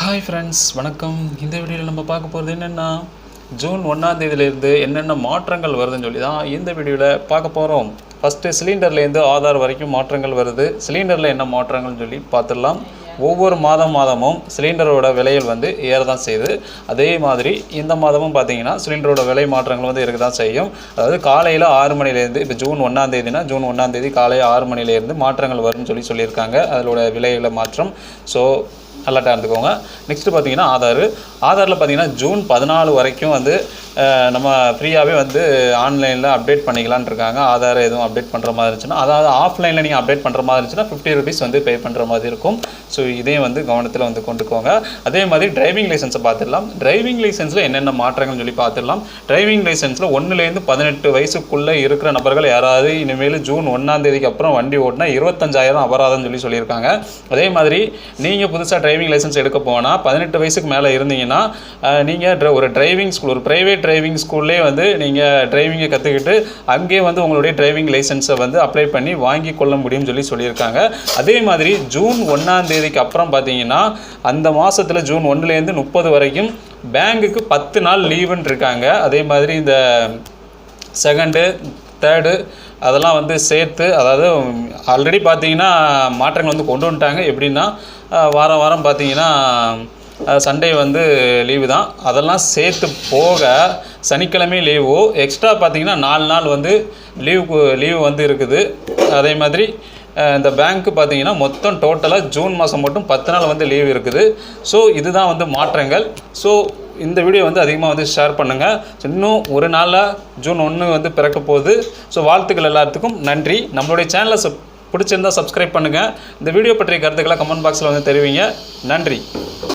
Hi friends, வணக்கம். இந்த வீடியோவில் நம்ம பார்க்க போகிறது என்னென்னா, ஜூன் 1ஆம் தேதியிலேருந்து என்னென்ன மாற்றங்கள் வருதுன்னு சொல்லி தான் இந்த வீடியோவில் பார்க்க போகிறோம். ஃபஸ்ட்டு சிலிண்டர்லேருந்து ஆதார் வரைக்கும் மாற்றங்கள் வருது. சிலிண்டரில் என்ன மாற்றங்கள்னு சொல்லி பார்த்துடலாம். ஒவ்வொரு மாதமும் சிலிண்டரோட விலைகள் ஏற தான் செய்யுது. அதே மாதிரி இந்த மாதமும் பார்த்தீங்கன்னா சிலிண்டரோட விலை மாற்றங்கள் இருக்க தான் செய்யும். அதாவது காலையில் 6 மணிலேருந்து, இப்போ ஜூன் 1ஆம் தேதினா ஜூன் 1ஆம் தேதி காலை 6 மணிலேருந்து மாற்றங்கள் வரும்னு சொல்லியிருக்காங்க. அதோட விலைகளை மாற்றம். ஸோ அலர்ட்டாக இருந்துக்கோங்க. நெக்ஸ்ட்டு பார்த்தீங்கன்னா ஆதாரில் பார்த்தீங்கன்னா ஜூன் 14 வரைக்கும் நம்ம ஃப்ரீயாகவே ஆன்லைனில் அப்டேட் பண்ணிக்கலான்னு இருக்காங்க. ஆதார் எதுவும் அப்டேட் பண்ணுற மாதிரி இருந்துச்சுன்னா, அதாவது ஆஃப்லைனில் நீங்கள் அப்டேட் பண்ணுற மாதிரி இருந்துச்சுன்னா ₹50 பே பண்ணுற மாதிரி இருக்கும். ஸோ இதையும் கவனத்தில் கொண்டுக்கோங்க. அதே மாதிரி டிரைவிங் லைசன்ஸை பார்த்துடலாம். டிரைவிங் லைசன்ஸில் என்னென்ன மாற்றங்கள்னு சொல்லி பார்த்துடலாம். டிரைவிங் லைசன்ஸில் 1லேருந்து 18 வயசுக்குள்ளே இருக்கிற நபர்கள் யாராவது இனிமேல் ஜூன் 1ஆம் தேதிக்கு அப்புறம் வண்டி ஓட்டினா 25,000 அபராதம்னு சொல்லியிருக்காங்க. அதே மாதிரி நீங்கள் புதுசாக டிரைவிங் லைசன்ஸ் எடுக்க போனால் 18 வயசுக்கு மேலே இருந்தீங்கன்னா நீங்கள் ஒரு டிரைவிங் ஸ்கூல், ஒரு ப்ரைவேட் டிரைவிங் ஸ்கூல்லே நீங்கள் டிரைவிங்கை கற்றுக்கிட்டு அங்கே உங்களுடைய டிரைவிங் லைசன்ஸை அப்ளை பண்ணி வாங்கி கொள்ள முடியும்னு சொல்லியிருக்காங்க. அதே மாதிரி ஜூன் 1ஆம் தேதிக்கு அப்புறம் பார்த்தீங்கன்னா அந்த மாதத்தில் ஜூன் 1லேருந்து 30 வரைக்கும் பேங்குக்கு 10 நாள் லீவுன்னு இருக்காங்க. அதே மாதிரி இந்த செகண்டு, தேர்டு அதெல்லாம் சேர்த்து, அதாவது ஆல்ரெடி பார்த்தீங்கன்னா மாற்றங்கள் கொண்டு வந்துட்டாங்க. எப்படின்னா வாரம் பார்த்தீங்கன்னா சண்டே லீவு தான். அதெல்லாம் சேர்த்து போக சனிக்கிழமை லீவு, எக்ஸ்ட்ரா பார்த்தீங்கன்னா 4 நாள் லீவு இருக்குது. அதே மாதிரி இந்த பேங்க்கு பார்த்தீங்கன்னா மொத்தம் டோட்டலாக ஜூன் மாதம் மட்டும் 10 நாள் லீவு இருக்குது. ஸோ இதுதான் மாற்றங்கள். ஸோ இந்த வீடியோ அதிகமாக ஷேர் பண்ணுங்கள். இன்னும் ஒரு நாளில் ஜூன் 1 பிறக்க போகுது. ஸோ வாழ்த்துக்கள் எல்லாத்துக்கும். நன்றி. நம்மளுடைய சேனலை பிடிச்சிருந்தால் சப்ஸ்கிரைப் பண்ணுங்கள். இந்த வீடியோ பற்றிய கருத்துக்களை கமெண்ட் பாக்ஸில் தெரிவிங்க. நன்றி.